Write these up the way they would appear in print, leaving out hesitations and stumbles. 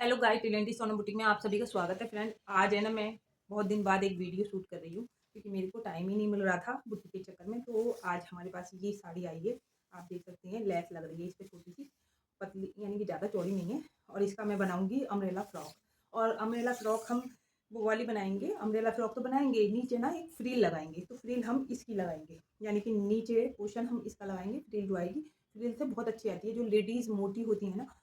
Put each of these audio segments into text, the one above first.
Hello guys, टिलेंटी Sonam boutique में आप सभी का स्वागत है। फ्रेंड, आज है ना, मैं बहुत दिन बाद एक वीडियो शूट कर रही हूँ क्योंकि मेरे को टाइम ही नहीं मिल रहा था बुटीक के चक्कर में। तो आज हमारे पास ये साड़ी आई है, आप देख सकते हैं। लेस लग रही है इस पर छोटी सी, पतली, यानी कि ज़्यादा चौड़ी नहीं है। और इसका मैं बनाऊंगी अम्ब्रेला फ्रॉक। और अम्ब्रेला फ्रॉक हम वो वाली बनाएंगे। अम्ब्रेला फ्रॉक तो बनाएंगे, नीचे ना एक फ्रील लगाएंगे। तो फ्रील हम इसकी लगाएंगे, यानी कि नीचे पोर्शन हम इसका लगाएंगे। फ्रील जो आएगी, फ्रील से बहुत अच्छी आती है। जो लेडीज़ मोटी होती है ना,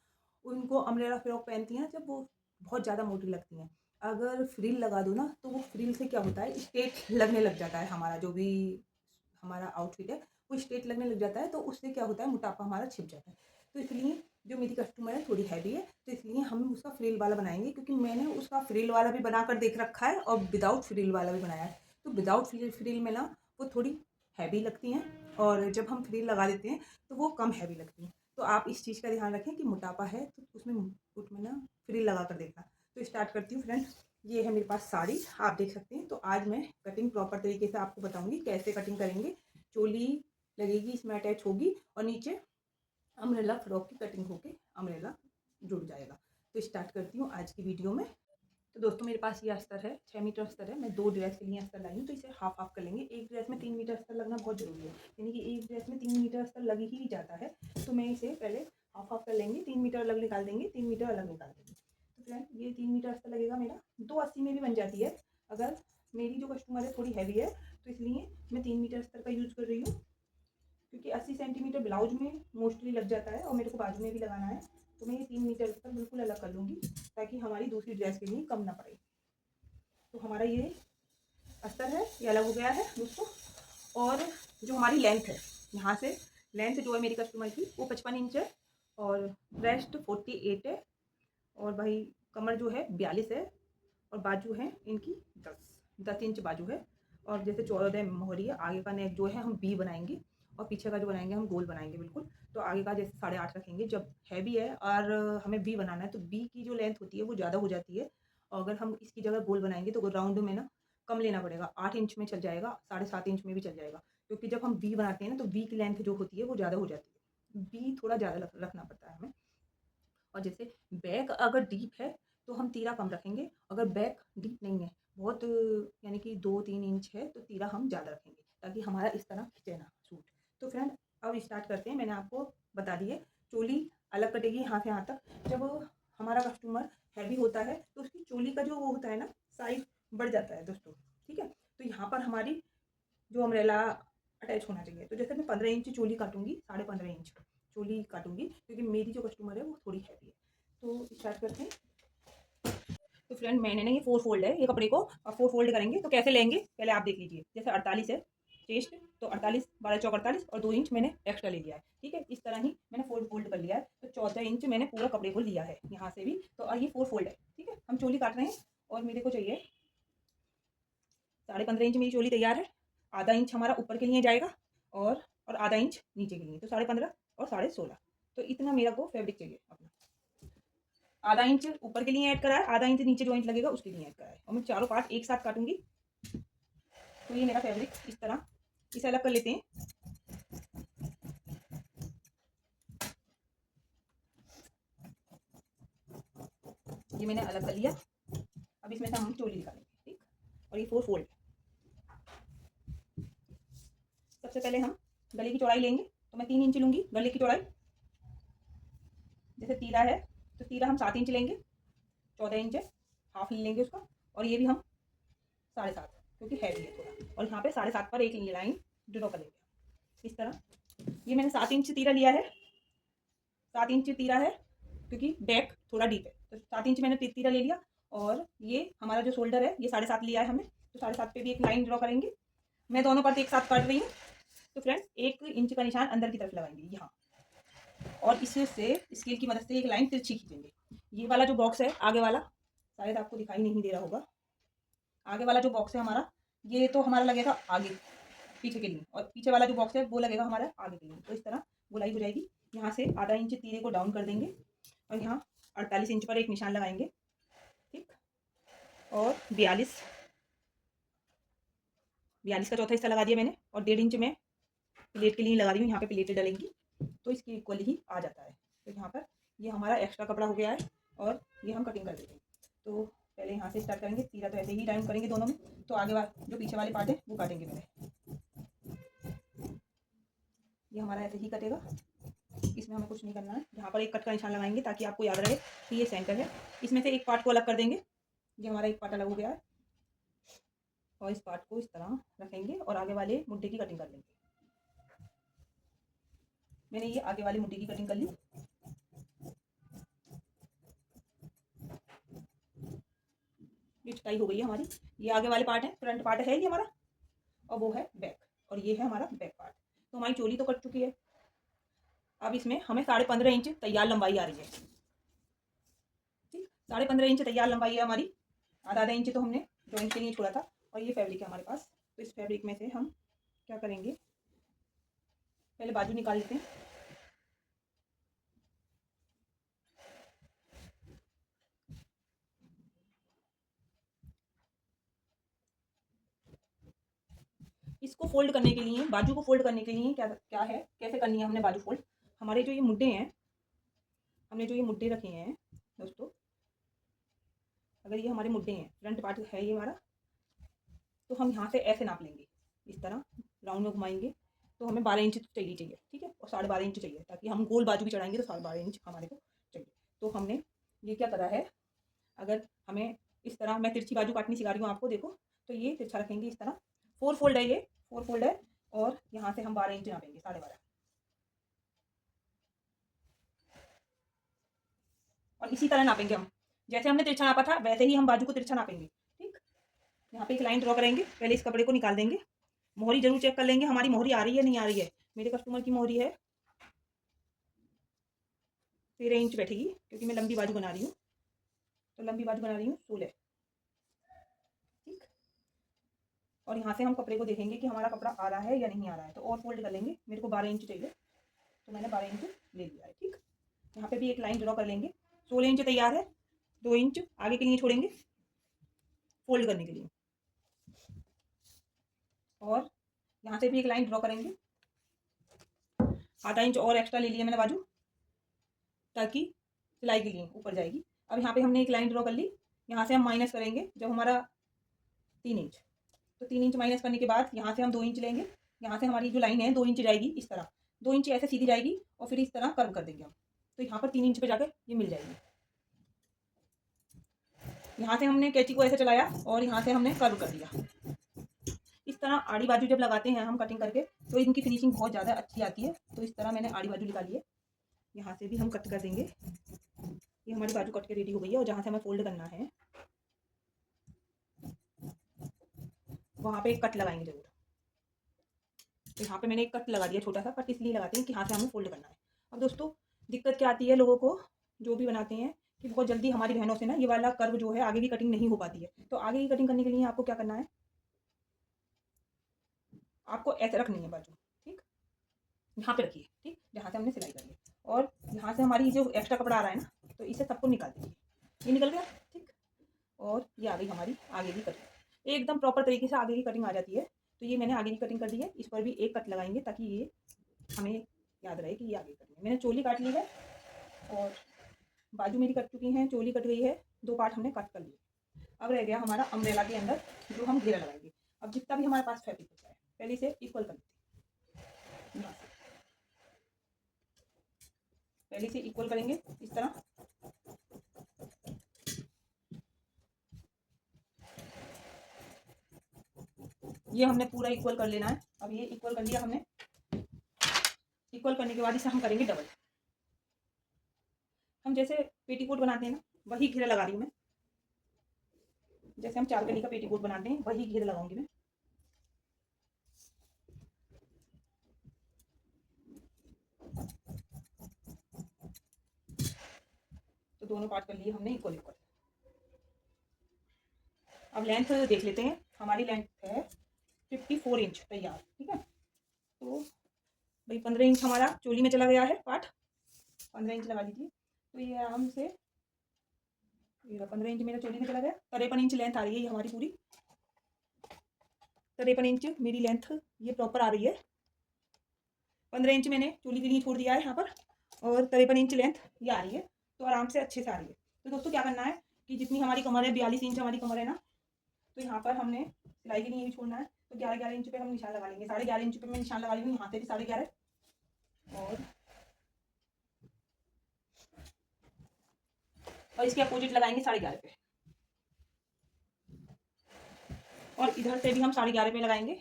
उनको अम्ब्रेला फ्रॉक पहनती हैं जब वो बहुत ज़्यादा मोटी लगती हैं। अगर फ्रिल लगा दो ना, तो वो फ्रिल से क्या होता है, स्ट्रेट लगने लग जाता है। हमारा जो भी हमारा आउटफिट है वो स्ट्रेट लगने लग जाता है। तो उससे क्या होता है, मोटापा हमारा छिप जाता है। तो इसलिए जो मेरी कस्टमर है थोड़ी हैवी है, तो इसलिए हम उसका फ्रिल वाला बनाएंगे। क्योंकि मैंने उसका फ्रिल वाला भी बनाकर देख रखा है और विदाउट फ्रिल वाला भी बनाया है। तो विदाउट फ्रिल में ना वो थोड़ी हैवी लगती हैं, और जब हम फ्रिल लगा देते हैं तो वो कम हैवी लगती हैं। तो आप इस चीज़ का ध्यान रखें कि मोटापा है तो उसमें ना फ्रिल लगा कर देखना। तो स्टार्ट करती हूँ फ्रेंड। ये है मेरे पास साड़ी, आप देख सकते हैं। तो आज मैं कटिंग प्रॉपर तरीके से आपको बताऊंगी कैसे कटिंग करेंगे। चोली लगेगी, इसमें अटैच होगी, और नीचे अम्ब्रेला फ्रॉक की कटिंग होके अम्ब्रेला जुड़ जाएगा। तो स्टार्ट करती हूँ आज की वीडियो में। तो दोस्तों, मेरे पास ये अस्तर है, 6 मीटर अस्तर है। मैं 2 ड्रेस के लिए अस्तर लाई हूँ, तो इसे हाफ हाफ कर लेंगे। एक ड्रेस में 3 मीटर अस्तर लगना बहुत जरूरी है, यानी कि एक ड्रेस में 3 मीटर अस्तर लग ही जाता है। तो मैं इसे पहले हाफ हाफ कर लेंगे। 3 मीटर अलग निकाल देंगे, 3 मीटर अलग निकाल देंगे। तो फ्रेंड, ये 3 मीटर अस्तर लगेगा मेरा। 280 में भी बन जाती है। अगर मेरी जो कस्टमर है थोड़ी हैवी है, तो इसलिए मैं 3 मीटर अस्तर का यूज़ कर रही हूँ। क्योंकि 80 सेंटीमीटर ब्लाउज में मोस्टली लग जाता है, और मेरे को बाजू में भी लगाना है। तो मैं ये 3 मीटर अस्तर बिल्कुल अलग कर लूँगी, ताकि हमारी दूसरी ड्रेस के लिए कम ना पड़े। तो हमारा ये अस्तर है, ये अलग हो गया है दोस्तों। और जो हमारी लेंथ है, यहाँ से लेंथ जो है मेरी कस्टमर की, वो 55 इंच है। और ब्रेस्ट 48 है। और भाई कमर जो है 42 है। और बाजू है इनकी 10 इंच बाजू है। और जैसे 14 मोहरी है। आगे का नेक जो है हम बी बनाएंगे, और पीछे का जो बनाएंगे हम गोल बनाएंगे बिल्कुल। तो आगे का जैसे 8.5 रखेंगे। जब हैवी है और हमें बी बनाना है, तो बी की जो लेंथ होती है वो ज़्यादा हो जाती है। और अगर हम इसकी जगह गोल बनाएंगे तो राउंड में ना कम लेना पड़ेगा। 8 इंच में चल जाएगा, 7.5 इंच में भी चल जाएगा। क्योंकि जब हम बी बनाते हैं ना, तो बी की लेंथ जो होती है वो ज़्यादा हो जाती है। बी थोड़ा ज़्यादा रखना पड़ता है हमें। और जैसे बैक अगर डीप है तो हम तीरा कम रखेंगे। अगर बैक डीप नहीं है, बहुत, यानी कि 2-3 इंच है, तो तीरा हम ज़्यादा रखेंगे, ताकि हमारा इस तरह खिंचे ना सूट। तो फ्रेंड, अब स्टार्ट करते हैं। मैंने आपको बता दिए, चोली अलग कटेगी यहाँ से यहाँ तक। जब हमारा कस्टमर हैवी होता है तो उसकी चोली का जो वो होता है ना, साइज बढ़ जाता है दोस्तों। ठीक है, तो यहाँ पर हमारी जो अम्ब्रेला अटैच होना चाहिए। तो जैसे मैं 15 इंच चोली काटूंगी, 15.5 इंच चोली काटूंगी, क्योंकि मेरी जो कस्टमर है वो थोड़ी हैवी है। तो स्टार्ट करते हैं। तो फ्रेंड, मैंने ना ये 4 फोल्ड है, ये कपड़े को 4 फोल्ड करेंगे। तो कैसे लेंगे पहले आप देख लीजिए। जैसे 48 है चेस्ट, तो 48, 12 चौक 48, और 2 इंच मैंने एक्स्ट्रा ले लिया है। ठीक है, इस तरह ही मैंने 4 फोल्ड कर लिया है। तो 14 इंच मैंने पूरा कपड़े को लिया है यहाँ से भी। तो और ये 4 फोल्ड है। ठीक है, हम चोली काट रहे हैं, और मेरे को चाहिए 15.5 इंच मेरी चोली तैयार है। आधा इंच हमारा ऊपर के लिए जाएगा, और आधा इंच नीचे के लिए। तो 15.5 और 16.5। तो इतना मेरा को फैब्रिक चाहिए अपना। आधा इंच ऊपर के लिए ऐड करा है, आधा इंच नीचे जो इंच लगेगा उसके लिए ऐड करा है। और मैं चारों पार्ट एक साथ काटूंगी। तो ये मेरा फैब्रिक इस तरह, इसे अलग कर लेते हैं। ये मैंने अलग कर लिया। अब इसमें से हम चोली निकालेंगे। ठीक, और ये 4 फोल्ड। सबसे पहले हम गले की चौड़ाई लेंगे। तो मैं 3 इंच लूंगी गले की चौड़ाई। जैसे तीरा है, तो तीरा हम 7 इंच लेंगे। 14 इंच है, हाफ ले लेंगे उसका। और ये भी हम 7.5, क्योंकि हैवी है थोड़ा। और यहाँ पे 7.5 पर एक लाइन ड्रॉ कर लेंगे इस तरह। ये मैंने 7 इंच तीरा लिया है। 7 इंच तीरा है, क्योंकि बैक थोड़ा डीप है। तो 7 इंच मैंने तीरा ले लिया। और ये हमारा जो शोल्डर है, ये 7.5 लिया है हमने। तो 7.5 पे भी एक लाइन ड्रॉ करेंगे। मैं दोनों पार्ट एक साथ काट रही हूँ। तो फ्रेंड, 1 इंच का निशान अंदर की तरफ लगाएंगे यहाँ, और इससे स्केल की मदद से एक लाइन तिरछी खींचेंगे। ये वाला जो बॉक्स है आगे वाला, शायद आपको दिखाई नहीं दे रहा होगा। आगे वाला जो बॉक्स है हमारा, ये तो हमारा लगेगा आगे पीछे के लिए, और पीछे वाला जो बॉक्स है वो लगेगा हमारा आगे के लिए। तो इस तरह गोलाई हो जाएगी। यहाँ से आधा इंच तीरे को डाउन कर देंगे, और यहाँ 48 इंच पर एक निशान लगाएंगे। ठीक, और 42 का चौथा हिस्सा लगा दिया मैंने। और 1.5 इंच में प्लेट के लिए लगा दी हूँ, यहाँ पे प्लेटें डलेंगी, तो इसकी इक्वल ही आ जाता है। तो यहाँ पर ये हमारा एक्स्ट्रा कपड़ा हो गया है। और ये हम कटिंग कर देते हैं। तो पहले यहाँ से स्टार्ट करेंगे, तीरा तो ऐसे ही टाइम करेंगे दोनों में। तो आगे वाला जो पीछे वाले पार्ट है वो काटेंगे पहले। ये हमारा ऐसे ही कटेगा, इसमें हमें कुछ नहीं करना है। यहाँ पर एक कट का निशान लगाएंगे ताकि आपको याद रहे कि ये सेंटर है। इसमें से एक पार्ट को अलग कर देंगे, ये हमारा एक पार्ट अलग हो गया है। और इस पार्ट को इस तरह रखेंगे और आगे वाले मुड्ढे की कटिंग कर लेंगे। मैंने ये आगे वाली मुड्ढे की कटिंग कर ली। ये चटाई हो गई है हमारी। ये आगे वाले पार्ट है, फ्रंट पार्ट है ये हमारा, और वो है बैक, और ये है हमारा बैक पार्ट। तो हमारी चोली तो कट चुकी है। अब इसमें हमें 15.5 इंच तैयार लंबाई आ रही है। ठीक, 15.5 इंच तैयार लंबाई है हमारी। आधा इंच तो हमने जॉइंट के लिए छोड़ा था। और ये फैब्रिक है हमारे पास। तो इस फैब्रिक में से हम क्या करेंगे, पहले बाजू निकाल लेते हैं। इसको फोल्ड करने के लिए, बाजू को फोल्ड करने के लिए क्या क्या है, कैसे करनी है हमने बाजू फोल्ड। हमारे जो ये मुड्ढे हैं, हमने जो ये मुड्ढे रखे हैं दोस्तों, अगर ये हमारे मुड्ढे हैं, फ्रंट पार्ट है ये हमारा, तो हम यहाँ से ऐसे नाप लेंगे, इस तरह राउंड में घुमाएंगे। तो हमें 12 इंच चाहिए, ठीक है, और 12.5 इंच चाहिए, ताकि हम गोल बाजू भी चढ़ाएंगे तो 12.5 इंच हमारे को चाहिए। तो हमने ये क्या करा है, अगर हमें इस तरह, मैं तिरछी बाजू काटनी सिखा रही हूँ आपको, देखो। तो ये तिरछा रखेंगे इस तरह, 4 फोल्ड है, ये 4 फोल्ड है। और यहाँ से हम 12 इंच नापेंगे, 12.5। और इसी तरह नापेंगे हम, जैसे हमने तिरछा नापा था वैसे ही हम बाजू को तिरछा नापेंगे। ठीक, यहाँ पे एक लाइन ड्रॉ करेंगे। पहले इस कपड़े को निकाल देंगे, मोहरी जरूर चेक कर लेंगे हमारी मोहरी आ रही है नहीं आ रही है। मेरे कस्टमर की मोहरी है 13 इंच बैठेगी, क्योंकि मैं लंबी बाजू बना रही हूँ। तो लंबी बाजू बना रही हूँ 16। ठीक, और यहाँ से हम कपड़े को देखेंगे कि हमारा कपड़ा आ रहा है या नहीं आ रहा है। तो और फोल्ड कर लेंगे। मेरे को 12 इंच चाहिए, तो मैंने 12 इंच ले लिया है। ठीक, यहाँ पे भी एक लाइन ड्रॉ कर लेंगे। 16 इंच तैयार है, 2 इंच आगे के लिए छोड़ेंगे फोल्ड करने के लिए। और यहाँ से भी एक लाइन ड्रॉ करेंगे। आधा इंच और एक्स्ट्रा ले लिया मैंने बाजू, ताकि सिलाई के लिए ऊपर जाएगी। अब यहाँ पे हमने एक लाइन ड्रॉ कर ली। यहाँ से हम माइनस करेंगे जब हमारा 3 इंच। तो 3 इंच माइनस करने के बाद यहाँ से हम 2 इंच लेंगे। यहाँ से हमारी जो लाइन है 2 इंच जाएगी इस तरह, 2 इंच ऐसे सीधी जाएगी, और फिर इस तरह कर्व कर देंगे हम। तो यहाँ पर 3 इंच पे जाकर ये मिल जाएगी। यहाँ से हमने कैंची को ऐसे चलाया और यहाँ से हमने कर्व कर दिया। इस तरह आड़ी बाजू जब लगाते हैं हम कटिंग करके, तो इनकी फिनिशिंग बहुत ज़्यादा अच्छी आती है। तो इस तरह मैंने आड़ी बाजू निकाली है। यहाँ से भी हम कट कर देंगे। ये हमारी बाजू कट के रेडी हो गई है। और जहाँ से हमें फोल्ड करना है वहाँ पे एक कट लगाएंगे जरूर। तो यहाँ पे मैंने एक कट लगा दिया, छोटा सा कट इसलिए लगाते हैं कि यहाँ से हमें फोल्ड करना है। अब दोस्तों दिक्कत क्या आती है लोगों को, जो भी बनाते हैं, कि बहुत जल्दी हमारी बहनों से ना ये वाला कर्व जो है आगे की कटिंग नहीं हो पाती है। तो आगे की कटिंग करने के लिए आपको क्या करना है, आपको ऐसे रखनी है बाजू। ठीक, यहाँ पे रखिए, ठीक, जहाँ से हमने सिलाई करी है। और यहाँ से हमारी जो एक्स्ट्रा कपड़ा आ रहा है ना, तो इसे सबको निकाल दीजिए। ये निकल गया। ठीक, और ये आ गई हमारी आगे की कटिंग। एकदम प्रॉपर तरीके से आगे की कटिंग आ जाती है। तो ये मैंने आगे की कटिंग कर दी है। इस पर भी एक कट लगाएंगे ताकि ये हमें याद रहे कि ये आगे कटिंग है। मैंने चोली काट ली है और बाजू मेरी कट चुकी हैं, चोली कट गई है, 2 पार्ट हमने कट कर लिए। अब रह गया हमारा अम्ब्रेला के अंदर जो हम घेरा लगाएंगे। अब जितना भी हमारे पास फैब्रिक बचा है पहले से इक्वल कर लेते हैं। पहले से इक्वल करेंगे इस तरह। ये हमने पूरा इक्वल कर लेना है। अब ये इक्वल कर लिया हमने। इक्वल करने के बाद इसे हम करेंगे डबल। हम जैसे पेटीकोट बनाते हैं ना, वही घेरा लगा रही हूँ मैं। जैसे हम 4 कली का पेटीकोट बनाते हैं वही घेरा लगाऊंगी मैं। तो दोनों पार्ट कर लिए हमने इक्वल इक्वल। अब लेंथ देख लेते हैं। हमारी लेंथ है 54 इंच तैयार। ठीक है, तो भाई 15 इंच हमारा चोली में चला गया है पार्ट, 15 इंच लगा लीजिए। तो ये आराम से 15 इंच मेरा चोली में चला गया। 53 इंच लेंथ आ रही है ये हमारी पूरी। 53 इंच मेरी लेंथ ये प्रॉपर आ रही है। 15 इंच मैंने चोली के लिए छोड़ दिया है यहाँ पर, और 53 इंच लेंथ ये आ रही है। तो आराम से अच्छे से आ रही है। तो दोस्तों क्या करना है कि जितनी हमारी कमर है, 42 इंच हमारी कमर है ना, तो यहाँ पर हमने सिलाई के लिए भी छोड़ना है। तो 11-11 इंच पे हम निशान लगा लेंगे। 11.5 इंच पे मैं निशान लगा लूँगी, यहाँ से भी 11.5 और इसके अपोजिट लगाएंगे 11.5 पे, और इधर से भी हम 11.5 पे लगाएंगे।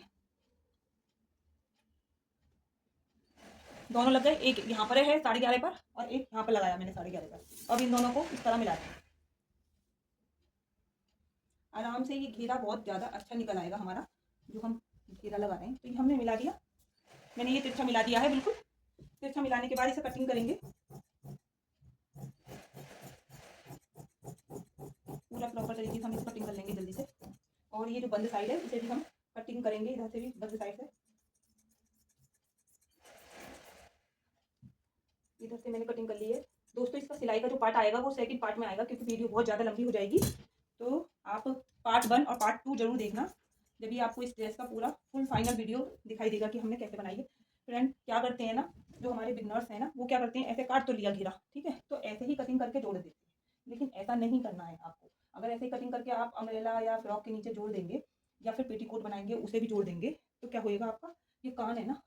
दोनों लग गए, एक यहाँ पर है 11.5 पर और एक यहाँ पर लगाया मैंने 11.5 पर। अब इन दोनों को इस तरह मिला दें। आराम से ये घेरा बहुत ज़्यादा अच्छा निकल आएगा हमारा, जो हम घेरा लगा रहे हैं। तो ये हमने मिला दिया, मैंने ये तिरछा मिला दिया है बिल्कुल। तिरछा मिलाने के बाद इसे कटिंग करेंगे, पूरा प्रॉपर तरीके से हम इसे कटिंग कर लेंगे जल्दी से। और ये जो बंद साइड है इसे भी हम कटिंग करेंगे, इधर से भी बंद साइड से। इधर से मैंने कटिंग कर ली है। दोस्तों इसका सिलाई का जो पार्ट आएगा वो सेकंड पार्ट में आएगा, क्योंकि वीडियो बहुत ज़्यादा लंबी हो जाएगी। तो आप पार्ट 1 और पार्ट 2 जरूर देखना, जब भी आपको इस ड्रेस का पूरा फुल फाइनल वीडियो दिखाई देगा कि हमने कैसे बनाई है। फ्रेंड क्या करते हैं ना, जो हमारे बिगनर्स हैं ना, वो क्या करते हैं, ऐसे काट तो लिया घेरा, ठीक है, तो ऐसे ही कटिंग करके जोड़ देते हैं। लेकिन ऐसा नहीं करना है आपको। अगर ऐसे ही कटिंग करके आप अम्ब्रेला या फ्रॉक के नीचे जोड़ देंगे, या फिर पेटीकोट बनाएंगे उसे भी जोड़ देंगे, तो क्या होएगा आपका, ये कान है ना,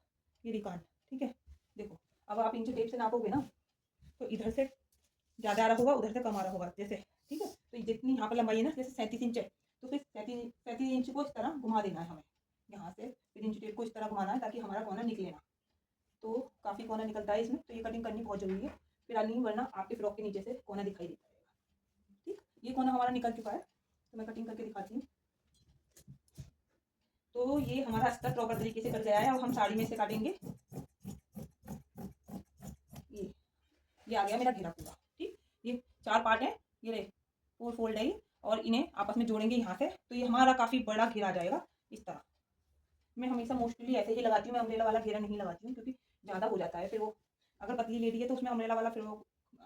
ये कान, ठीक है, देखो अब आप इंच टेप से नापोगे ना, तो इधर से ज़्यादा आ रहा होगा, उधर से कम आ रहा होगा, जैसे, ठीक है। तो जितनी यहाँ पर लंबाई है ना, जैसे 37 इंच है, तो फिर 37 इंच को इस तरह घुमा देना है हमें, यहाँ से फिर इंच टेप को इस तरह घुमाना है, ताकि हमारा कोना निकले ना। तो काफ़ी कोना निकलता है इसमें, तो ये कटिंग करनी बहुत जरूरी है, फिर नहीं, वरना आपके फ्रॉक के नीचे से कोना दिखाई देता रहेगा। ठीक, ये कोना हमारा निकल चुका है, तो मैं कटिंग करके दिखाती हूँ। तो ये हमारा अस्तर प्रॉपर तरीके से कट गया है। अब हम साड़ी में से काटेंगे, ये आ गया मेरा घेरा पूरा, ठीक। ये 4 पार्ट है, ये रहे 4 फोल्ड है ये, और इन्हें आपस में जोड़ेंगे यहाँ से, तो ये हमारा काफ़ी बड़ा घेरा आ जाएगा इस तरह। मैं हमेशा मोस्टली ऐसे ही लगाती हूँ, मैं अम्ब्रेला वाला घेरा नहीं लगाती हूँ, क्योंकि ज़्यादा हो जाता है फिर वो। अगर पतली लेडी है तो उसमें अम्ब्रेला वाला फिर वो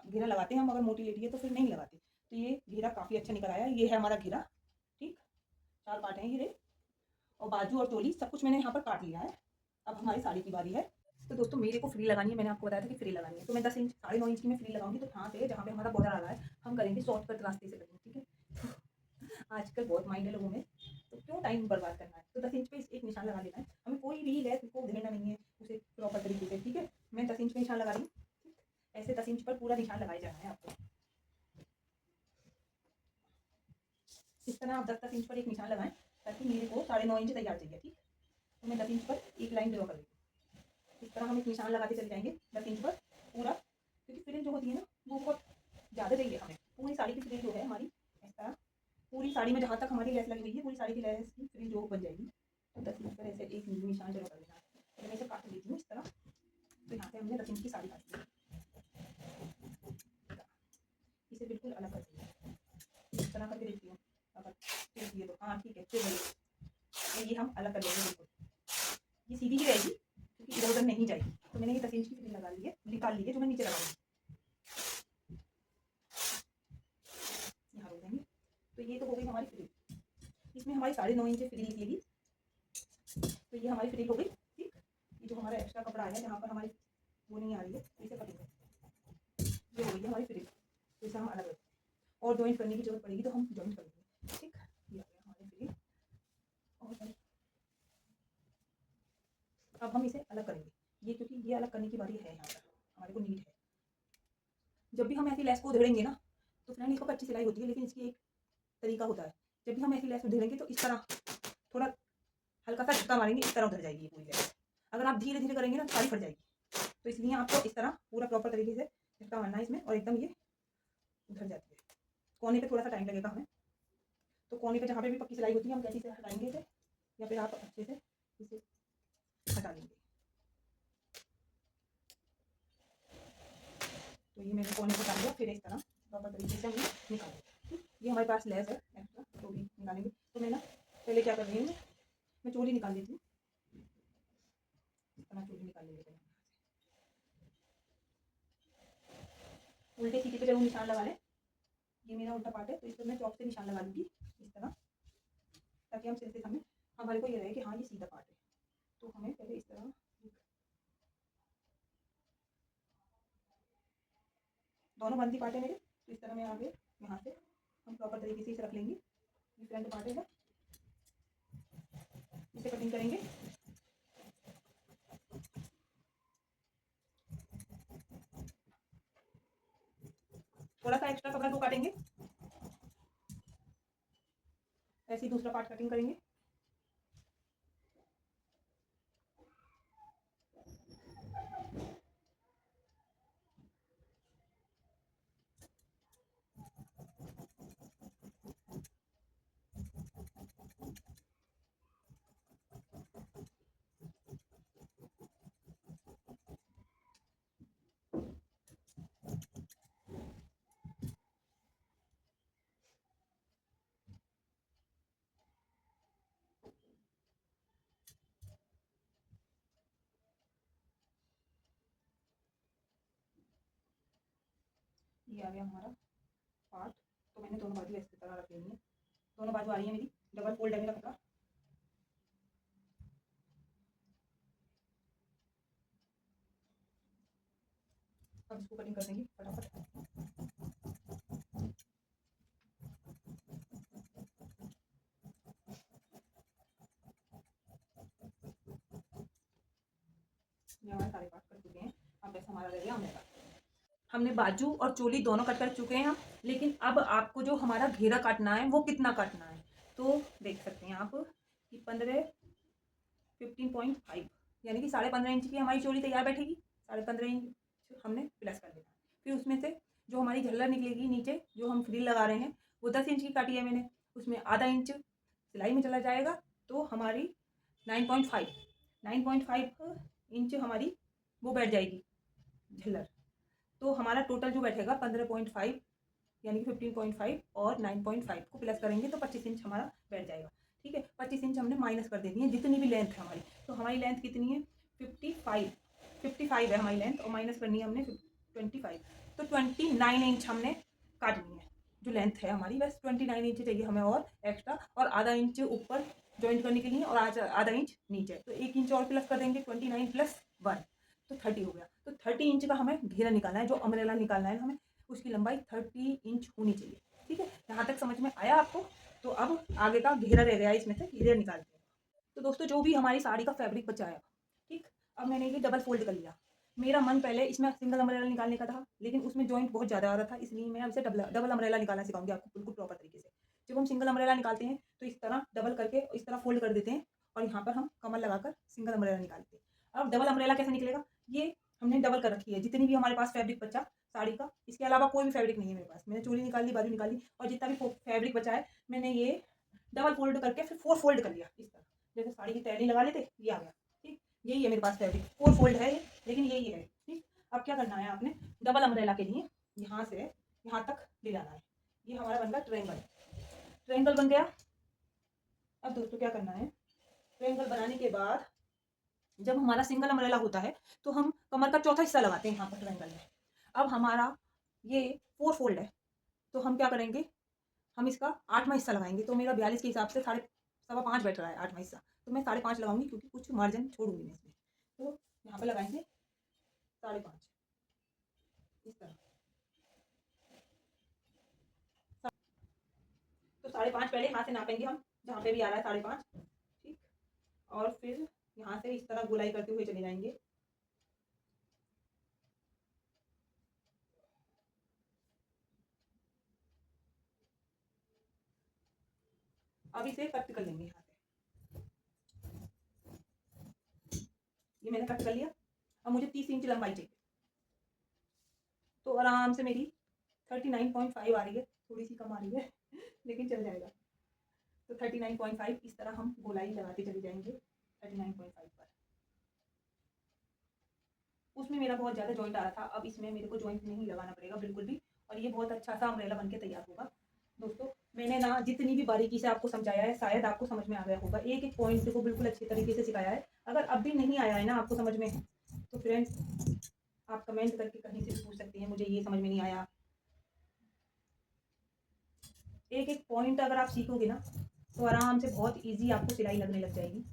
घेरा लगाते हैं हम, अगर मोटी लेडी है तो फिर नहीं लगाते। तो ये घेरा काफ़ी अच्छा निकल आया, ये है हमारा घेरा, ठीक। 4 पार्ट हैं ये रहे, और बाजू और चोली सब कुछ मैंने यहाँ पर काट लिया है। अब हमारी साड़ी की बारी है। तो दोस्तों मेरे को फ्री लगानी है, मैंने आपको बताया था कि फ्री लगानी है, तो मैं 10 इंच 9.5 इंच की मैं फ्री लगाऊंगी। तो यहाँ से जहाँ पे हमारा बॉर्डर आ रहा है, हम करेंगे शॉर्टकट रास्ते से करेंगे, ठीक है। आजकल बहुत माइंड है लोगों में, तो क्यों टाइम बर्बाद करना है। तो 10 इंच पे एक निशान लगा लेना है हमें, कोई भी लेस को उधेड़ना नहीं है उसे प्रॉपर तरीके से, ठीक है। मैं 10 इंच पे निशान लगा रही हूँ, ऐसे 10 इंच पर पूरा निशान लगाया जाना है आपको। इस तरह आप 10-10 इंच पर एक निशान लगाएं, ताकि मेरे को 9.5 इंच तैयार चाहिए, ठीक। तो मैं 10 इंच पर एक लाइन ड्रॉ कर लेती हूँ। इस तरह हम एक निशान लगाते चले जाएंगे 10 इंच पर पूरा, क्योंकि फ्रिल जो होती है ना वो बहुत ज़्यादा चाहिए हमें। पूरी साड़ी की फ्रिल जो है हमारी, इस तरह पूरी साड़ी में जहाँ तक हमारी लेस लगी हुई है, पूरी साड़ी की लेस की फ्रिल जो बन जाएगी। तो 10 इंच पर ऐसे एक निशान ड्रॉ कर लेना है। तो मैं इसे काट लेती हूँ इस तरह। तो यहाँ से हमने 10 इंच की साड़ी काट ली, इसे बिल्कुल अलग कर देंगे, इस तरह करके देखती हूँ, अगर फिर ये तो हाँ ठीक है, फिर ये हम अलग कर लेंगे बिल्कुल। ये सीधी ही रहेगी, क्योंकि इधर उधर नहीं जाएगी। तो मैंने ये 10 इंच की फ्रिल लगा ली है, निकाल ली है, जो मैं नीचे लगाऊंगी, यहाँ रोक देंगे। तो ये तो हो गई हमारी फ्रिल, इसमें हमारी 9.5 इंच फ्रिल निकलेगी। तो ये हमारी फ्रिल हो गई, ठीक। ये जो हमारा एक्स्ट्रा कपड़ा आया जहाँ पर हमारी वो नहीं आ रही है, इसे कटिंग करें, ये हो गई हमारी फ्रिल। तो इसे हम अलग रखें, और ज्वाइंट करने की जरूरत पड़ेगी तो हम ज्वाइंट कर लेंगे, ठीक। ये आ गया हमारी फ्रिल, और अब हम इसे अलग करेंगे, ये क्योंकि ये अलग करने की बारी है, यहाँ पर हमारे को नीड है। जब भी हम ऐसी लेस को उधेड़ेंगे ना, तो फ्रेंड इसको अच्छी सिलाई होती है, लेकिन इसकी एक तरीका होता है। जब भी हम ऐसी लेस उधेड़ेंगे तो इस तरह थोड़ा हल्का सा झटका मारेंगे, इस तरह उधर जाएगी ये पूरी लेस। अगर आप धीरे धीरे करेंगे ना तो सारी फट जाएगी। तो इसलिए आपको इस तरह पूरा प्रॉपर तरीके से झटका मारना है इसमें, और एकदम ये उधर जाती है। कोने पे थोड़ा सा टाइम लगेगा हमें, तो कोने पे जहाँ पे भी पक्की सिलाई होती है हम कैसे से हटाएंगे इसे, या फिर आप अच्छे से इसे हटा लेंगे। तो ये मैंने कोने को हटा लिया, फिर इस तरह प्रॉपर तरीके से हम निकालेंगे। ये हमारे पास लेस है एक्स्ट्रा, तो भी निकालेंगे। तो मैं ना पहले क्या कर रही हूँ, मैं चोली निकाल लेती हूँ, इस तरह चोली निकाल लेंगे पहले। उल्टे सीधे पे जरूर निशान लगा लें, ये मेरा उल्टा पार्ट है, तो इस पर मैं चौक से निशान लगा लूँगी इस तरह, ताकि हम सिलते समय हमारे को ये रहे कि हाँ ये सीधा पार्ट है। तो हमें पहले इस तरह, दोनों बनती पार्ट है मेरे, तो इस तरह मैं आगे यहाँ से हम प्रॉपर तरीके से इसे रख लेंगे। ये फ्रंट पार्ट है, इसे कटिंग करेंगे। थोड़ा सा एक्स्ट्रा कपड़ा को काटेंगे, ऐसे ही दूसरा पार्ट कटिंग करेंगे। ये आ गया हमारा पार्ट। तो मैंने दोनों बाजू ऐसी तरह रख लेनी है। दोनों बाजू आ रही है मेरी, डबल फोल्ड है मेरा कपड़ा। अब इसको कटिंग कर देंगे फटाफट। ये हमारे सारे पार्ट कर चुके हैं। अब ऐसा हमारा रह गया अम्ब्रेला। हमने बाजू और चोली दोनों कट कर चुके हैं हम, लेकिन अब आपको जो हमारा घेरा काटना है वो कितना काटना है, तो देख सकते हैं आप कि 15.5 यानी कि 15.5 इंच की हमारी चोली तैयार बैठेगी। 15.5 इंच हमने प्लस कर देना। फिर उसमें से जो हमारी झल्लर निकलेगी नीचे, जो हम फ्रिल लगा रहे हैं, वो 10 इंच की काटी है मैंने। उसमें आधा इंच सिलाई में चला जाएगा, तो हमारी 9.5 इंच हमारी वो बैठ जाएगी झल्लर। तो हमारा टोटल जो बैठेगा 15.5 यानी कि 15.5 और 9.5 को प्लस करेंगे तो 25 इंच हमारा बैठ जाएगा। ठीक है, 25 इंच हमने माइनस कर देनी है जितनी भी लेंथ है हमारी। तो हमारी लेंथ कितनी है, 55 है हमारी लेंथ, और माइनस करनी है हमने 25। तो 29 इंच हमने काटनी है। जो लेंथ है हमारी बस 29 इंच चाहिए हमें और एक्स्ट्रा, और आधा इंच ऊपर जॉइंट करने के लिए और आधा इंच नीचे। तो 1 इंच और प्लस कर देंगे, 29 + 1 तो 30 हो गया। तो 30 इंच का हमें घेरा निकालना है, जो अम्ब्रेला निकालना है हमें, उसकी लंबाई 30 इंच होनी चाहिए। ठीक है, यहाँ तक समझ में आया आपको? तो अब आगे का घेरा रह गया, इसमें से घेरा निकालते हैं। तो दोस्तों, जो भी हमारी साड़ी का फैब्रिक बचा है, ठीक, अब मैंने ये डबल फोल्ड कर लिया। मेरा मन पहले इसमें सिंगल अम्ब्रेला निकालने का था, लेकिन उसमें जॉइंट बहुत ज़्यादा आ रहा था, इसलिए मैं अब इसे डबल अम्ब्रेला निकालना सिखाऊंगी आपको बिल्कुल प्रॉपर तरीके से। जब हम सिंगल अम्ब्रेला निकालते हैं तो इस तरह डबल करके इस तरह फोल्ड कर देते हैं, और यहाँ पर हम कमर लगाकर सिंगल अम्ब्रेला निकालते हैं। अब डबल अम्ब्रेला कैसे निकलेगा, ये हमने डबल कर रखी है। जितनी भी हमारे पास फैब्रिक बचा साड़ी का, इसके अलावा कोई भी फैब्रिक नहीं है मेरे पास। मैंने चोली निकाल ली, बाजू निकाल ली, और जितना भी फैब्रिक बचा है मैंने ये डबल फोल्ड करके फिर 4 फोल्ड कर लिया। इस तरह जैसे साड़ी की तैयारी लगा लेते, ये आ गया। ठीक, यही है मेरे पास फैब्रिक, 4 फोल्ड है ये, लेकिन यही है। ठीक, अब क्या करना है आपने, डबल अम्ब्रेला के लिए यहाँ से यहाँ तक ले जाना है। ये हमारा बन गया ट्रायंगल। ट्रायंगल बन गया। अब दोस्तों क्या करना है, ट्रायंगल बनाने के बाद जब हमारा सिंगल अम्ब्रेला होता है तो हम कमर का चौथा हिस्सा लगाते हैं यहाँ पर ट्रायंगल में। अब हमारा ये 4 फोल्ड है, तो हम क्या करेंगे, हम इसका 8वां हिस्सा लगाएंगे। तो मेरा 42 के हिसाब से 5.5 बैठ रहा है 8वां हिस्सा, तो मैं 5.5 लगाऊंगी, क्योंकि कुछ मार्जिन छोड़ूंगी मैं इसमें। तो यहाँ पर लगाएंगे 5.5 इस तरह। तो 5.5 पहले यहाँ से नापेंगे हम, जहाँ पे भी आ रहा है 5.5। ठीक, और फिर यहाँ से इस तरह गोलाई करते हुए चले जाएंगे। अब इसे कट कर लेंगे यहाँ से। ये मैंने कट कर लिया। अब मुझे 30 इंच लंबाई चाहिए, तो आराम से मेरी 39.5 आ रही है, थोड़ी सी कम आ रही है लेकिन चल जाएगा। तो 39.5 इस तरह हम गोलाई लगाते चले जाएंगे 39.5 पर। उसमें मेरा बहुत ज़्यादा जॉइंट आ रहा था, अब इसमें मेरे को जॉइंट नहीं लगाना पड़ेगा बिल्कुल भी, और ये बहुत अच्छा सा अम्ब्रेला बन के तैयार होगा। दोस्तों, मैंने ना जितनी भी बारीकी से आपको समझाया है, शायद आपको समझ में आ गया होगा। एक एक पॉइंट को बिल्कुल अच्छे तरीके से सिखाया है। अगर अब भी नहीं आया है ना आपको समझ में, तो फ्रेंड्स आप कमेंट करके कहीं से भी पूछ सकते हैं, मुझे ये समझ में नहीं आया। एक एक पॉइंट अगर आप सीखोगे ना, तो आराम से बहुत ईजी आपको सिलाई लगने लग जाएगी।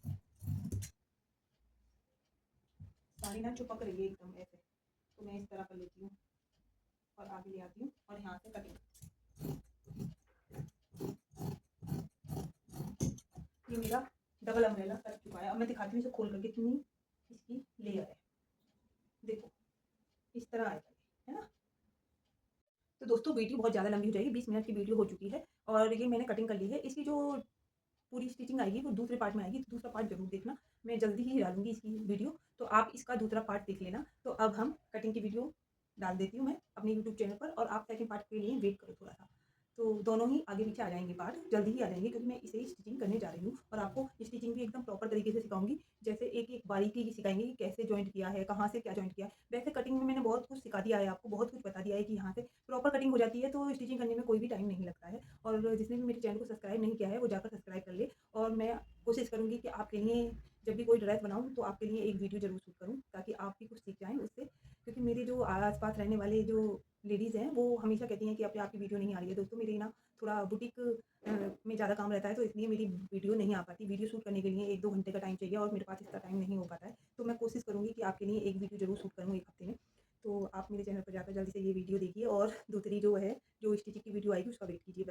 साड़ी ना चिपक रही है एकदम ऐसे, तो मैं इस तरह कर लेती हूँ और आगे ले आती हूँ और यहाँ से कटिंग। ये मेरा डबल अम्ब्रेला कट चुका है। अब मैं दिखाती हूँ इसे खोल करके कितनी इसकी लेयर है। देखो इस तरह आएगा, है ना। तो दोस्तों वीडियो बहुत ज़्यादा लंबी हो जाएगी, 20 मिनट की वीडियो हो चुकी है और ये मैंने कटिंग कर ली है। इसकी जो पूरी स्टिचिंग आएगी वो दूसरे पार्ट में आएगी, तो दूसरा पार्ट ज़रूर देखना। मैं जल्दी ही डालूँगी इसकी वीडियो, तो आप इसका दूसरा पार्ट देख लेना। तो अब हम कटिंग की वीडियो डाल देती हूँ मैं अपने यूट्यूब चैनल पर और आप सेकंड पार्ट के लिए वेट करो थोड़ा-सा। तो दोनों ही आगे-पीछे आ जाएँगे पार्ट, जल्दी ही आ जाएँगे क्योंकि मैं इसे ही स्टिचिंग करने जा रही हूँ और आपको स्टिचिंग भी एकदम प्रॉपर तरीके से सिखाऊँगी। जैसे एक-एक बारीकी सिखाएँगे कि कैसे जॉइंट किया है, कहाँ से क्या जॉइंट किया है। वैसे कटिंग में मैंने बहुत कुछ सिखा दिया है आपको, बहुत कुछ बता दिया है कि यहाँ से प्रॉपर कटिंग हो जाती है तो स्टिचिंग करने में कोई भी टाइम नहीं लगता है। और जिसने भी मेरे चैनल को सब्सक्राइब नहीं किया है वो जाकर सब्सक्राइब कर ले और मैं कोशिश करूँगी कि आपके लिए जब भी कोई ड्रेस बनाऊँ तो आपके लिए एक वीडियो ज़रूर शूट करूँ ताकि आप भी कुछ सीख जाएँ उससे। क्योंकि मेरे जो आस-पास रहने वाले जो लेडीज़ हैं वो हमेशा कहती हैं कि आपकी आपकी वीडियो नहीं आ रही है। दोस्तों मेरी ना थोड़ा बुटीक में ज़्यादा काम रहता है तो इसलिए मेरी वीडियो नहीं आ पाती। वीडियो शूट करने के लिए 1-2 घंटे का टाइम चाहिए और मेरे पास इतना टाइम नहीं हो पाता है। तो मैं कोशिश करूँगी कि आपके लिए एक वीडियो ज़रूर शूट करूँ 1 हफ्ते में। तो आप मेरे चैनल पर जाकर जल्दी से ये वीडियो देखिए और दूसरी जो है, जो स्टिचिंग की वीडियो आएगी उसका वेट कीजिए।